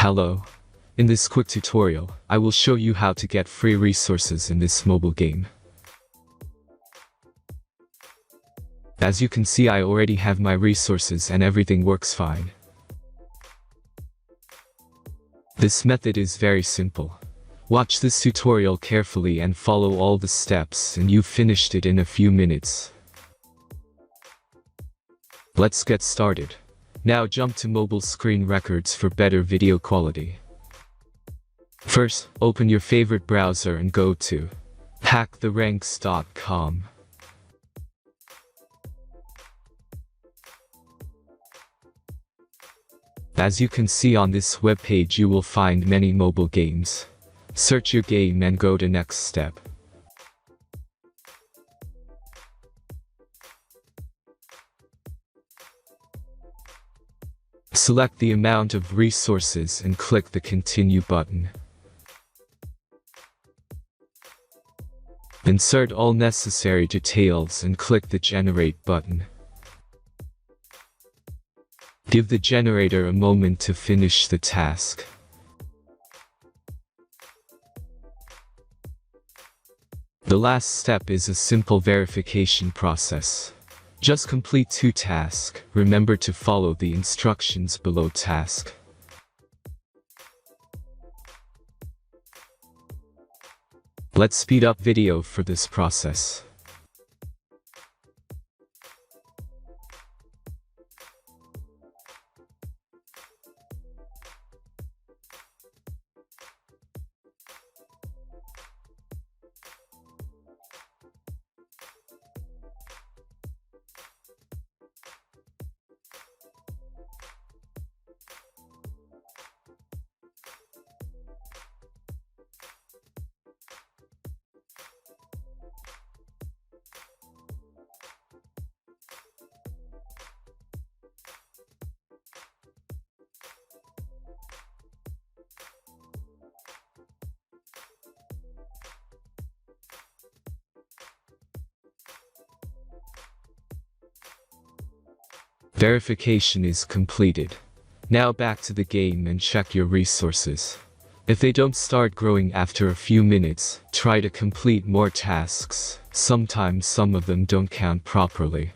Hello. In this quick tutorial, I will show you how to get free resources in this mobile game. As you can see, I already have my resources and everything works fine. This method is very simple. Watch this tutorial carefully and follow all the steps and you've finished it in a few minutes. Let's get started. Now jump to mobile screen records for better video quality. First, open your favorite browser and go to hacktheranks.com. As you can see on this webpage, you will find many mobile games. Search your game and go to next step. Select the amount of resources and click the Continue button. Insert all necessary details and click the Generate button. Give the generator a moment to finish the task. The last step is a simple verification process. Just complete 2 tasks. Remember to follow the instructions below task. Let's speed up video for this process. Verification is completed. Now back to the game and check your resources. If they don't start growing after a few minutes, try to complete more tasks. Sometimes some of them don't count properly.